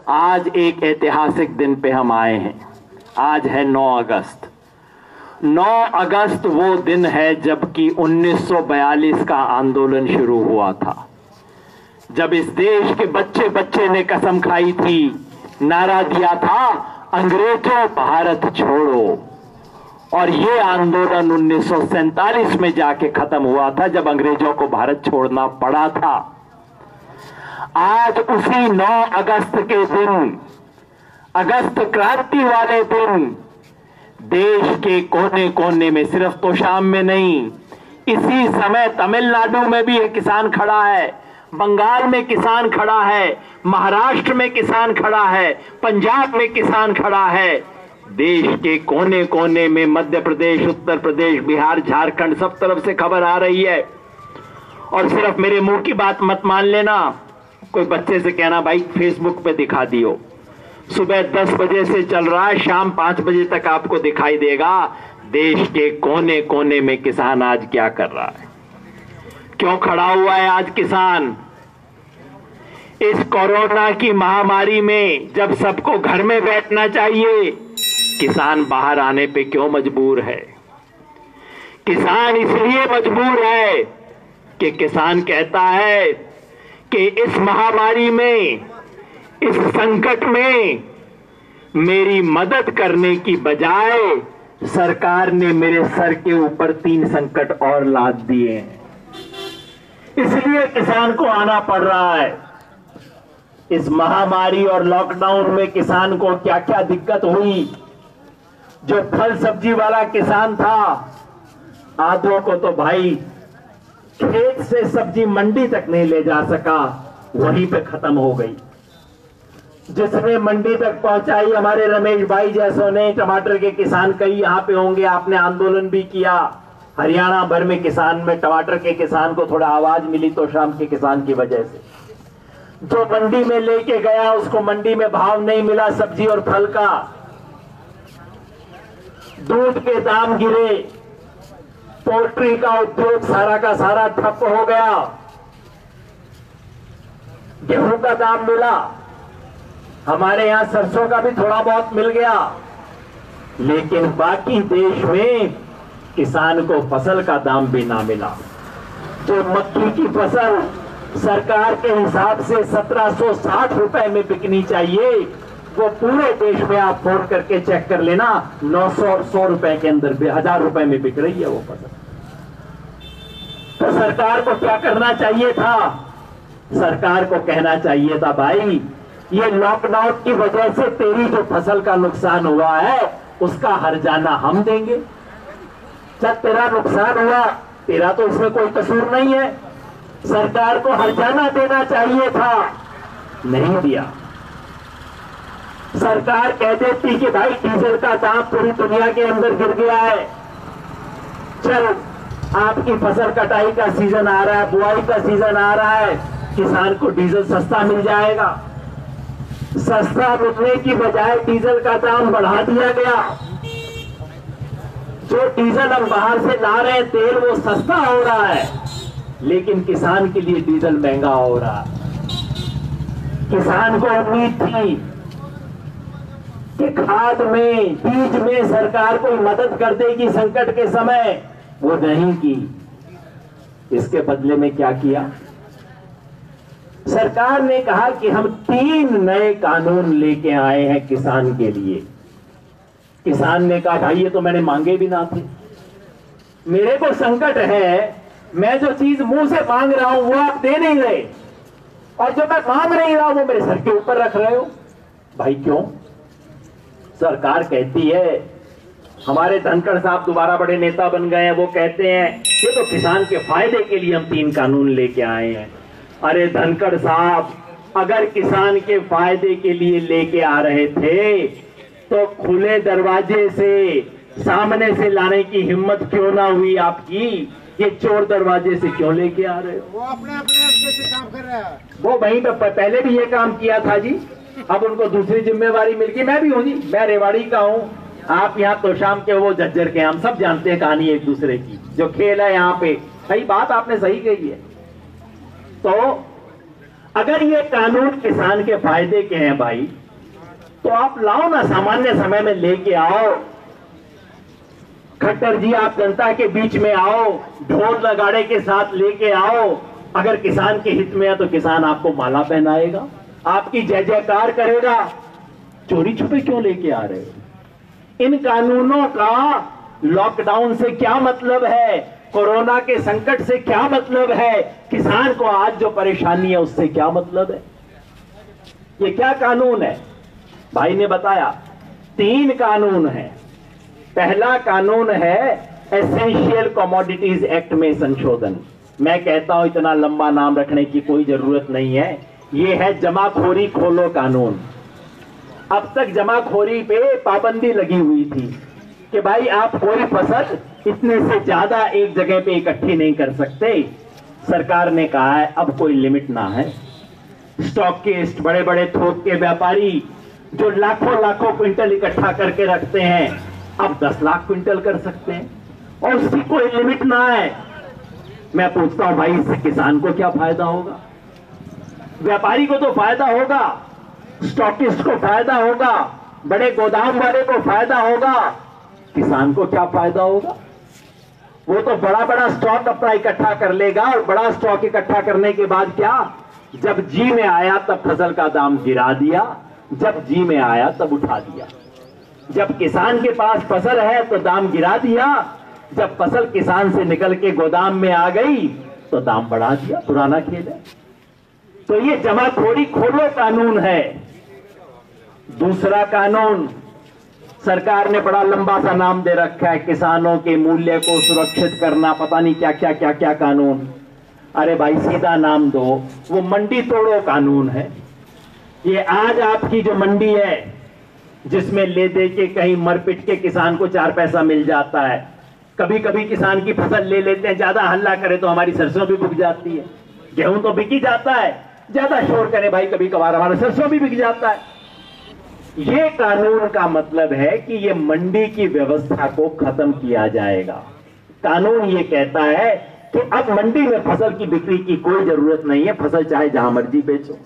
आज एक ऐतिहासिक दिन पे हम आए हैं। आज है 9 अगस्त। 9 अगस्त वो दिन है जबकि 1942 का आंदोलन शुरू हुआ था, जब इस देश के बच्चे बच्चे ने कसम खाई थी, नारा दिया था, अंग्रेजों भारत छोड़ो। और ये आंदोलन 1947 में जाके खत्म हुआ था, जब अंग्रेजों को भारत छोड़ना पड़ा था। आज उसी 9 अगस्त के दिन, अगस्त क्रांति वाले दिन, देश के कोने कोने में, सिर्फ तोशाम में नहीं, इसी समय तमिलनाडु में भी एक किसान खड़ा है, बंगाल में किसान खड़ा है, महाराष्ट्र में किसान खड़ा है, पंजाब में किसान खड़ा है। देश के कोने कोने में, मध्य प्रदेश, उत्तर प्रदेश, बिहार, झारखंड, सब तरफ से खबर आ रही है। और सिर्फ मेरे मुंह की बात मत मान लेना, कोई बच्चे से कहना भाई फेसबुक पे दिखा दियो। सुबह 10 बजे से चल रहा है, शाम 5 बजे तक आपको दिखाई देगा देश के कोने कोने में किसान आज क्या कर रहा है, क्यों खड़ा हुआ है आज किसान। इस कोरोना की महामारी में जब सबको घर में बैठना चाहिए, किसान बाहर आने पे क्यों मजबूर है? किसान इसलिए मजबूर है कि किसान कहता है कि इस महामारी में, इस संकट में मेरी मदद करने की बजाय सरकार ने मेरे सर के ऊपर 3 संकट और लाद दिए हैं। इसलिए किसान को आना पड़ रहा है। इस महामारी और लॉकडाउन में किसान को क्या क्या दिक्कत हुई। जो फल सब्जी वाला किसान था, आधों को तो भाई खेत से सब्जी मंडी तक नहीं ले जा सका, वहीं पे खत्म हो गई। जिसने मंडी तक पहुंचाई, हमारे रमेश भाई जैसों ने, टमाटर के किसान कई यहां पे होंगे, आपने आंदोलन भी किया। हरियाणा भर में किसान में, टमाटर के किसान को थोड़ा आवाज मिली तो शाम के किसान की वजह से। जो मंडी में लेके गया उसको मंडी में भाव नहीं मिला सब्जी और फल का, दूध के दाम गिरे, पोल्ट्री का उद्योग सारा का सारा ठप हो गया, गेहूं का दाम मिला, हमारे यहां सरसों का भी थोड़ा बहुत मिल गया, लेकिन बाकी देश में किसान को फसल का दाम भी ना मिला। जो मक्की की फसल सरकार के हिसाब से 1760 रुपए में बिकनी चाहिए, वो पूरे देश में आप फोन करके चेक कर लेना, 900 और 100 रुपए के अंदर, 1000 रुपए में बिक रही है वो फसल। तो सरकार को क्या करना चाहिए था? सरकार को कहना चाहिए था, भाई ये लॉकडाउन की वजह से तेरी जो फसल का नुकसान हुआ है उसका हर्जाना हम देंगे। जब तेरा नुकसान हुआ, तेरा तो इसमें कोई कसूर नहीं है, सरकार को हर्जाना देना चाहिए था, नहीं दिया। सरकार कह देती कि भाई डीजल का दाम पूरी दुनिया के अंदर गिर गया है, चल आपकी फसल कटाई का सीजन आ रहा है, बुआई का सीजन आ रहा है, किसान को डीजल सस्ता मिल जाएगा। सस्ता मिलने की बजाय डीजल का दाम बढ़ा दिया गया। जो डीजल हम बाहर से ला रहे हैं, तेल वो सस्ता हो रहा है, लेकिन किसान के लिए डीजल महंगा हो रहा है। किसान को उम्मीद थी कि खाद में, बीज में सरकार कोई मदद कर देगी संकट के समय, वो नहीं की। इसके बदले में क्या किया? सरकार ने कहा कि हम 3 नए कानून लेके आए हैं किसान के लिए। किसान ने कहा भाई ये तो मैंने मांगे भी ना थे, मेरे को संकट है, मैं जो चीज मुंह से मांग रहा हूं वो आप दे नहीं रहे, और जो मैं मांग नहीं रहा वो मेरे सर के ऊपर रख रहे हो। भाई क्यों? सरकार कहती है, हमारे धनखड़ साहब दोबारा बड़े नेता बन गए हैं, वो कहते हैं ये तो किसान के फायदे के लिए हम 3 कानून लेके आए हैं। अरे धनखड़ साहब, अगर किसान के फायदे के लिए लेके आ रहे थे तो खुले दरवाजे से, सामने से लाने की हिम्मत क्यों ना हुई आपकी? ये चोर दरवाजे से क्यों लेके आ रहे हो? वो अपने से काम कर रहा है। वो वहीं पे पहले भी ये काम किया था जी, अब उनको दूसरी जिम्मेवारी मिल गई। मैं भी हूँ जी, मैं रेवाड़ी का हूँ, आप यहाँ तोशाम के, वो झज्जर के, हम सब जानते हैं कहानी एक दूसरे की, जो खेल है यहाँ पे। सही बात आपने सही कही है। तो अगर ये कानून किसान के फायदे के हैं भाई, तो आप लाओ ना, सामान्य समय में लेके आओ। खट्टर जी, आप जनता के बीच में आओ, ढोल नगाड़े के साथ लेके आओ। अगर किसान के हित में है तो किसान आपको माला पहनाएगा, आपकी जय जयकार करेगा। चोरी छुपे क्यों लेके आ रहे हो? इन कानूनों का लॉकडाउन से क्या मतलब है? कोरोना के संकट से क्या मतलब है? किसान को आज जो परेशानी है उससे क्या मतलब है? ये क्या कानून है? भाई ने बताया 3 कानून है। पहला कानून है एसेंशियल कमोडिटीज एक्ट में संशोधन। मैं कहता हूं इतना लंबा नाम रखने की कोई जरूरत नहीं है। यह है जमाखोरी खोलो कानून। अब तक जमाखोरी पे पाबंदी लगी हुई थी कि भाई आप कोई फसल इतने से ज्यादा एक जगह पे इकट्ठी नहीं कर सकते। सरकार ने कहा है अब कोई लिमिट ना है। स्टॉकिस्ट, बड़े बड़े थोक के व्यापारी जो लाखों लाखों क्विंटल इकट्ठा करके रखते हैं, अब 10 लाख क्विंटल कर सकते हैं और उसकी कोई लिमिट ना है। मैं पूछता हूं भाई, इससे किसान को क्या फायदा होगा? व्यापारी को तो फायदा होगा, स्टॉकिस्ट को फायदा होगा, बड़े गोदाम वाले को फायदा होगा। किसान को क्या फायदा होगा? वो तो बड़ा बड़ा स्टॉक अपना इकट्ठा कर लेगा और बड़ा स्टॉक इकट्ठा करने के बाद क्या, जब जी में आया तब फसल का दाम गिरा दिया, जब जी में आया तब उठा दिया। जब किसान के पास फसल है तो दाम गिरा दिया, जब फसल किसान से निकल के गोदाम में आ गई तो दाम बढ़ा दिया। पुराना खेल है। तो ये जमाखोरी खोलो कानून है। दूसरा कानून सरकार ने बड़ा लंबा सा नाम दे रखा है, किसानों के मूल्य को सुरक्षित करना, पता नहीं क्या क्या क्या क्या कानून। अरे भाई सीधा नाम दो, वो मंडी तोड़ो कानून है। ये आज आपकी जो मंडी है जिसमें ले दे के कहीं मर पिट के किसान को 4 पैसा मिल जाता है। कभी कभी किसान की फसल ले लेते हैं, ज्यादा हल्ला करे तो हमारी सरसों भी बिक जाती है। गेहूं तो बिक ही जाता है, ज्यादा शोर करे भाई कभी कभार हमारा सरसों भी बिक जाता है। ये कानून का मतलब है कि ये मंडी की व्यवस्था को खत्म किया जाएगा। कानून ये कहता है कि अब मंडी में फसल की बिक्री की कोई जरूरत नहीं है, फसल चाहे जहां मर्जी बेचो।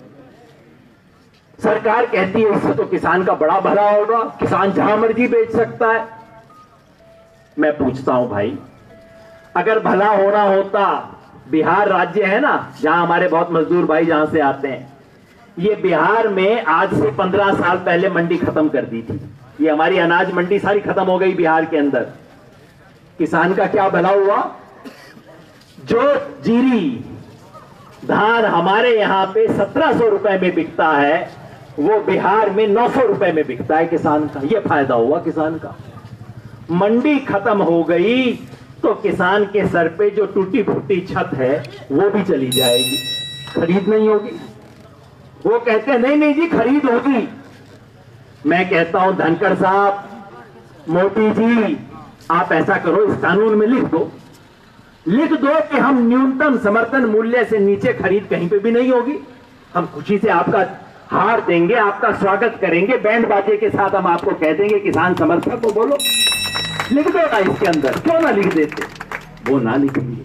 सरकार कहती है इससे तो किसान का बड़ा भला होगा, किसान जहां मर्जी बेच सकता है। मैं पूछता हूं भाई, अगर भला होना होता, बिहार राज्य है ना जहां हमारे बहुत मजदूर भाई जहां से आते हैं, ये बिहार में आज से 15 साल पहले मंडी खत्म कर दी थी। ये हमारी अनाज मंडी सारी खत्म हो गई बिहार के अंदर। किसान का क्या भला हुआ? जो जीरी धान हमारे यहां पे 1700 रुपए में बिकता है, वो बिहार में 900 रुपए में बिकता है किसान का। ये फायदा हुआ किसान का। मंडी खत्म हो गई तो किसान के सर पे जो टूटी फूटी छत है वो भी चली जाएगी, खरीद नहीं होगी। वो कहते हैं नहीं नहीं जी खरीद होगी। मैं कहता हूं धनखड़ साहब, मोदी जी, आप ऐसा करो, इस कानून में लिख दो कि हम न्यूनतम समर्थन मूल्य से नीचे खरीद कहीं पे भी नहीं होगी। हम खुशी से आपका हार देंगे, आपका स्वागत करेंगे, बैंड बाजे के साथ हम आपको कह देंगे किसान समर्थक को बोलो, लिख दो ना इसके अंदर। क्यों ना लिख देते? वो ना लिखेंगे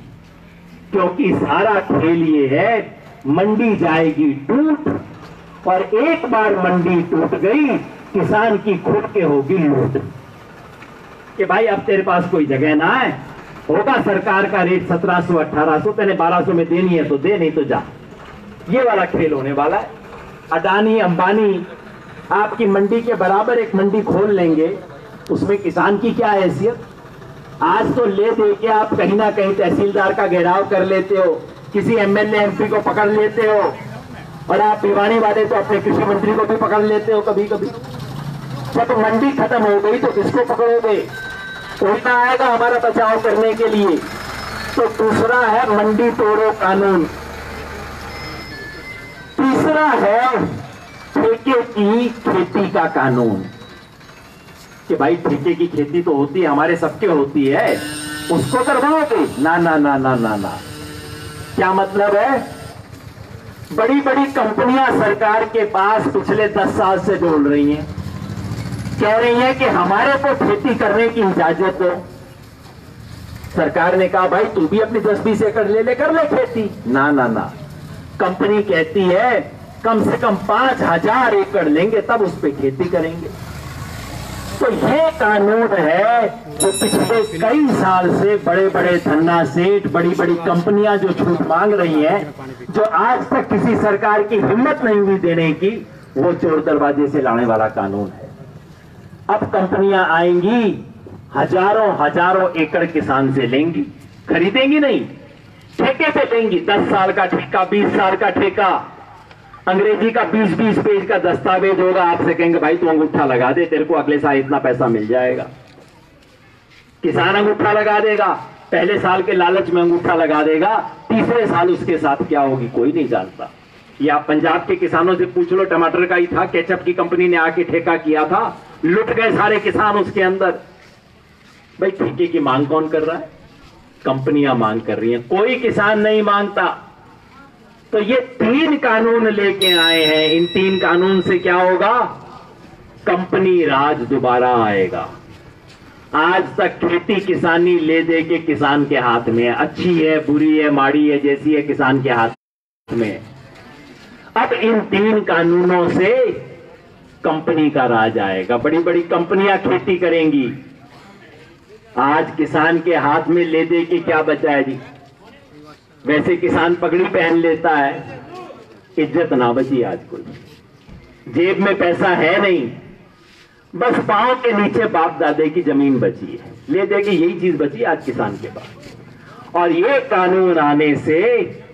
क्योंकि सारा खेल ये है, मंडी जाएगी टूट, और एक बार मंडी टूट गई किसान की खुद के होगी लूट कि भाई अब तेरे पास कोई जगह ना है, होगा सरकार का रेट 1700 1800, तेने 1200 में देनी है तो दे, नहीं तो जा। ये वाला खेल होने वाला है। अडानी अंबानी आपकी मंडी के बराबर एक मंडी खोल लेंगे, उसमें किसान की क्या हैसियत? आज तो ले दे के आप कहीं ना कहीं तहसीलदार का घेराव कर लेते हो, किसी एमएलए एमपी को पकड़ लेते हो, और आप भिवानी वाले तो अपने कृषि मंत्री को भी पकड़ लेते हो कभी कभी। जब मंडी खत्म हो गई तो किसको पकड़ोगे? कोई ना आएगा हमारा बचाव करने के लिए। तो दूसरा है मंडी तोड़ो कानून। तीसरा है ठेके की खेती का कानून कि भाई ठेके की खेती तो होती है, हमारे सबके होती है, उसको करवाओगे? ना ना ना ना ना ना। क्या मतलब है? बड़ी बड़ी कंपनियां सरकार के पास पिछले 10 साल से बोल रही हैं, कह रही हैं कि हमारे को खेती करने की इजाजत दो। सरकार ने कहा भाई तू भी अपनी 10-20 एकड़ ले ले, कर ले खेती। ना ना ना, कंपनी कहती है कम से कम 5,000 एकड़ लेंगे तब उस पर खेती करेंगे। तो ये कानून है जो पिछले कई साल से बड़े बड़े धन्ना सेठ, बड़ी बड़ी कंपनियां जो छूट मांग रही हैं, जो आज तक किसी सरकार की हिम्मत नहीं हुई देने की, वो चोर दरवाजे से लाने वाला कानून है। अब कंपनियां आएंगी, हजारों एकड़ किसान से लेंगी, खरीदेंगी नहीं, ठेके पे देंगी। 10 साल का ठेका, 20 साल का ठेका, अंग्रेजी का 20-20 पेज का दस्तावेज होगा। आपसे कहेंगे भाई तू अंगूठा लगा दे, तेरे को अगले साल इतना पैसा मिल जाएगा। किसान अंगूठा लगा देगा, पहले साल के लालच में अंगूठा लगा देगा, तीसरे साल उसके साथ क्या होगी कोई नहीं जानता। या पंजाब के किसानों से पूछ लो, टमाटर का ही था, केचप की कंपनी ने आके ठेका किया था, लुट गए सारे किसान उसके अंदर। भाई ठेके की मांग कौन कर रहा है? कंपनियां मांग कर रही हैं, कोई किसान नहीं मांगता। तो ये 3 कानून लेके आए हैं। इन 3 कानून से क्या होगा? कंपनी राज दोबारा आएगा। आज तक खेती किसानी ले दे के किसान के हाथ में है, अच्छी है, बुरी है, माड़ी है, जैसी है, किसान के हाथ में। अब इन 3 कानूनों से कंपनी का राज आएगा, बड़ी बड़ी कंपनियां खेती करेंगी। आज किसान के हाथ में ले दे के क्या बचा है जी? वैसे किसान पगड़ी पहन लेता है, इज्जत ना बची आज कोई, जेब में पैसा है नहीं, बस पांव के नीचे बाप दादे की जमीन बची है, ले दे के यही चीज बची आज किसान के पास। और ये कानून आने से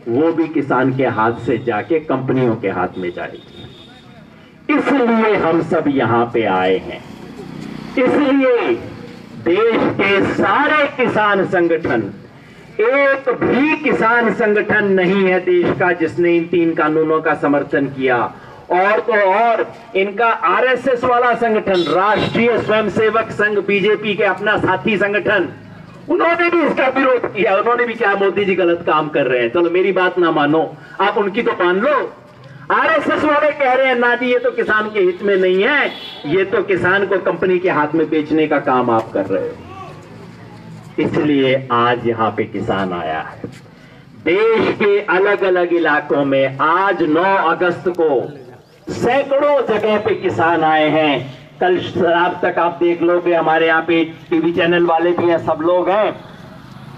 वो भी किसान के हाथ से जाके कंपनियों के हाथ में जाएगी। इसलिए हम सब यहां पे आए हैं। इसलिए देश के सारे किसान संगठन, एक भी किसान संगठन नहीं है देश का जिसने इन 3 कानूनों का समर्थन किया। और तो और इनका आरएसएस वाला संगठन, राष्ट्रीय स्वयंसेवक संघ, बीजेपी के अपना साथी संगठन, उन्होंने भी इसका विरोध किया। उन्होंने भी कहा मोदी जी गलत काम कर रहे हैं। चलो मेरी बात ना मानो, आप उनकी तो मान लो। आरएसएस वाले कह रहे हैं ना जी, ये तो किसान के हित में नहीं है, ये तो किसान को कंपनी के हाथ में बेचने का काम आप कर रहे हो। इसलिए आज यहां पे किसान आया है। देश के अलग अलग इलाकों में आज 9 अगस्त को सैकड़ों जगह पे किसान आए हैं। कल रात तक आप देख लोगे, हमारे यहाँ पे टीवी चैनल वाले भी हैं, सब लोग हैं।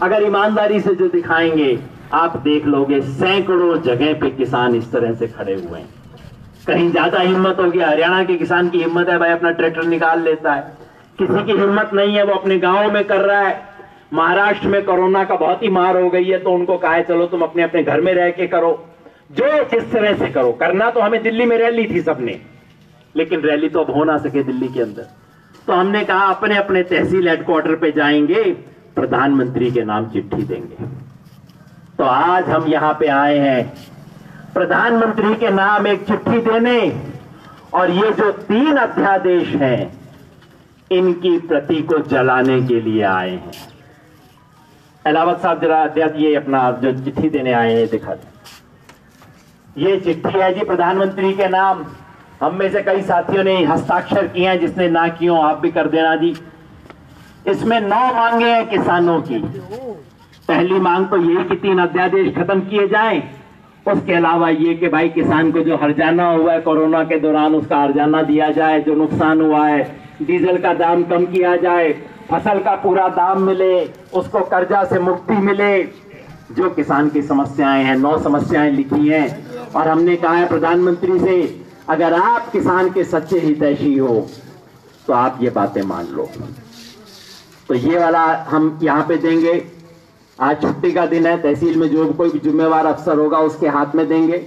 अगर ईमानदारी से जो दिखाएंगे आप देख लोगे, सैकड़ों जगह पे किसान इस तरह से खड़े हुए हैं। कहीं ज्यादा हिम्मत होगी, हरियाणा के किसान की हिम्मत है भाई, अपना ट्रैक्टर निकाल लेता है। किसी की हिम्मत नहीं है, वो अपने गाँव में कर रहा है। महाराष्ट्र में कोरोना का बहुत ही मार हो गई है, तो उनको कहा है चलो तुम अपने अपने घर में रह के करो, जो जिस तरह से करो। करना तो हमें दिल्ली में रैली थी सबने, लेकिन रैली तो अब हो ना सके दिल्ली के अंदर, तो हमने कहा अपने अपने तहसील हेडक्वार्टर पे जाएंगे, प्रधानमंत्री के नाम चिट्ठी देंगे। तो आज हम यहां पे आए हैं प्रधानमंत्री के नाम एक चिट्ठी देने, और ये जो 3 अध्यादेश हैं इनकी प्रति को जलाने के लिए आए हैं। अहलावत साहब जरा ये अपना जो चिट्ठी देने आए हैं दिखा दें। ये चिट्ठी है जी प्रधानमंत्री के नाम। हम में से कई साथियों ने हस्ताक्षर किए हैं, जिसने ना किए आप भी कर देना जी। इसमें 9 मांगे हैं किसानों की। पहली मांग तो ये कि 3 अध्यादेश खत्म किए जाएं। उसके अलावा ये कि भाई किसान को जो हर्जाना हुआ है कोरोना के दौरान, उसका हर्जाना दिया जाए, जो नुकसान हुआ है। डीजल का दाम कम किया जाए, फसल का पूरा दाम मिले, उसको कर्जा से मुक्ति मिले। जो किसान की समस्याएं हैं, 9 समस्याएं लिखी हैं, और हमने कहा है प्रधानमंत्री से अगर आप किसान के सच्चे हितैषी हो तो आप ये बातें मान लो। तो ये वाला हम यहाँ पे देंगे। आज छुट्टी का दिन है, तहसील में जो कोई भी जिम्मेवार अफसर होगा उसके हाथ में देंगे।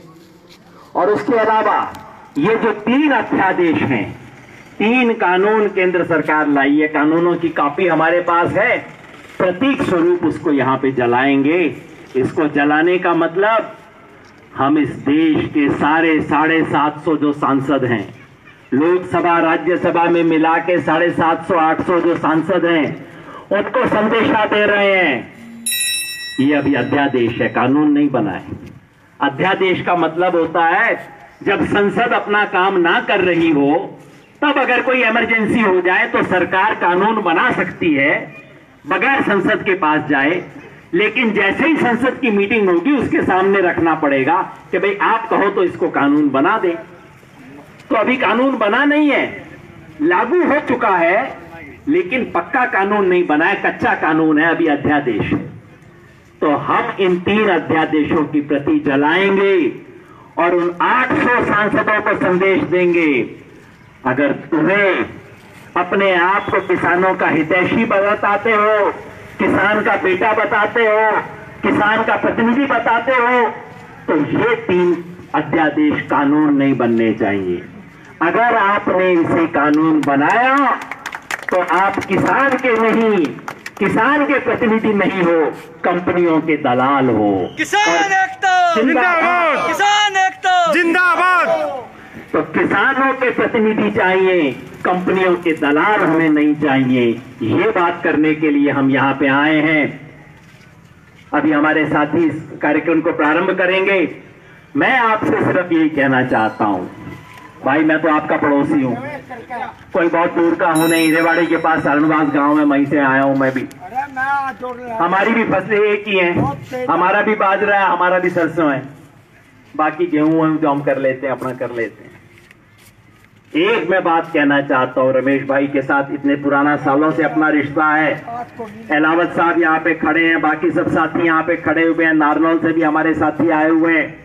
और उसके अलावा ये जो 3 अध्यादेश हैं, 3 कानून केंद्र सरकार लाई है, कानूनों की कॉपी हमारे पास है, प्रतीक स्वरूप उसको यहाँ पे जलाएंगे। इसको जलाने का मतलब हम इस देश के सारे 750 जो सांसद हैं, लोकसभा राज्यसभा में मिला के 750-800 जो सांसद हैं, उनको संदेशा दे रहे हैं। ये अभी अध्यादेश है, कानून नहीं बना है। अध्यादेश का मतलब होता है जब संसद अपना काम ना कर रही हो, तब अगर कोई इमरजेंसी हो जाए तो सरकार कानून बना सकती है बगैर संसद के पास जाए। लेकिन जैसे ही संसद की मीटिंग होगी उसके सामने रखना पड़ेगा कि भाई आप कहो तो इसको कानून बना दे। तो अभी कानून बना नहीं है, लागू हो चुका है, लेकिन पक्का कानून नहीं बना है, कच्चा कानून है, अभी अध्यादेश है। तो हम इन 3 अध्यादेशों की प्रति जलाएंगे और उन 800 सांसदों को संदेश देंगे, अगर तुम्हें अपने आप को किसानों का हितैषी बताते हो, किसान का बेटा बताते हो, किसान का प्रतिनिधि बताते हो, तो ये 3 अध्यादेश कानून नहीं बनने चाहिए। अगर आपने इसे कानून बनाया तो आप किसान के नहीं, किसान के प्रतिनिधि नहीं हो, कंपनियों के दलाल हो। किसान एकता जिंदाबाद, किसान एकता जिंदाबाद। तो किसानों के प्रतिनिधि चाहिए, कंपनियों के दलाल हमें नहीं चाहिए। ये बात करने के लिए हम यहां पे आए हैं। अभी हमारे साथी इस कार्यक्रम को प्रारंभ करेंगे। मैं आपसे सिर्फ यही कहना चाहता हूं, भाई मैं तो आपका पड़ोसी हूं, कोई बहुत दूर का हूं नहीं, रेवाड़ी के पास शरणवास गांव में वहीं से आया हूं मैं भी। हमारी भी फसलें एक ही हैं, हमारा भी बाजरा है, हमारा भी सरसों है, बाकी गेहूं है जो हम कर लेते हैं, अपना कर लेते हैं। एक मैं बात कहना चाहता हूं, रमेश भाई के साथ इतने पुराना सालों से अपना रिश्ता है। एलावत साहब यहाँ पे खड़े हैं, बाकी सब साथी यहाँ पे खड़े हुए हैं, नारनौल से भी हमारे साथी आए हुए हैं।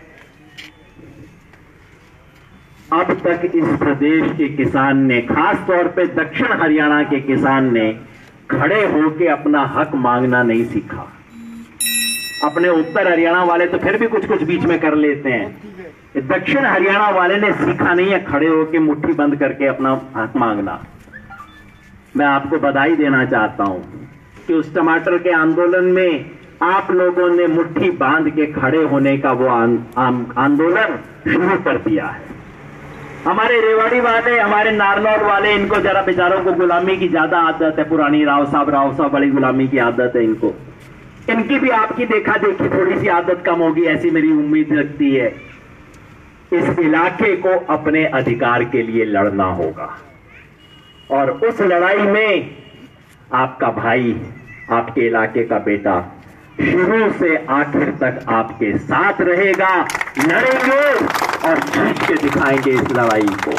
अब तक इस प्रदेश के किसान ने, खास तौर पे दक्षिण हरियाणा के किसान ने खड़े होकर अपना हक मांगना नहीं सीखा। अपने उत्तर हरियाणा वाले तो फिर भी कुछ कुछ बीच में कर लेते हैं, दक्षिण हरियाणा वाले ने सीखा नहीं है खड़े होकर मुट्ठी बंद करके अपना हक मांगना। मैं आपको बधाई देना चाहता हूं कि उस टमाटर के आंदोलन में आप लोगों ने मुट्ठी बांध के खड़े होने का वो आंदोलन शुरू कर दिया है। हमारे रेवाड़ी वाले, हमारे नारनौल वाले, इनको जरा बेचारों को गुलामी की ज्यादा आदत है, पुरानी राव साहब बड़ी गुलामी की आदत है इनको। इनकी भी आपकी देखा देखी थोड़ी सी आदत कम होगी, ऐसी मेरी उम्मीद रखती है। इस इलाके को अपने अधिकार के लिए लड़ना होगा और उस लड़ाई में आपका भाई, आपके इलाके का बेटा शुरू से आखिर तक आपके साथ रहेगा, लड़ेंगे और जीत के दिखाएंगे इस लड़ाई को।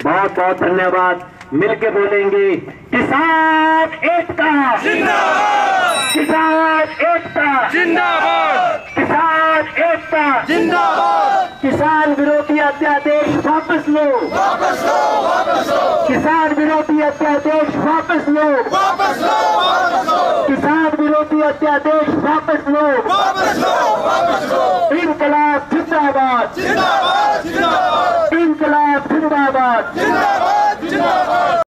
बहुत बहुत धन्यवाद। मिलके बोलेंगे, किसान एकता जिंदाबाद, किसान एकता जिंदाबाद, किसान एकता जिंदाबाद, किसान विरोधी अध्यादेश वापस लो, वापस लो, वापस लो, किसान विरोधी अध्यादेश वापस लो, वापस लो, वापस लो, किसान विरोधी अध्यादेश वापस लो, वापस लो, वापस लो, इनकलाब जिंदाबाद, जिंदाबाद।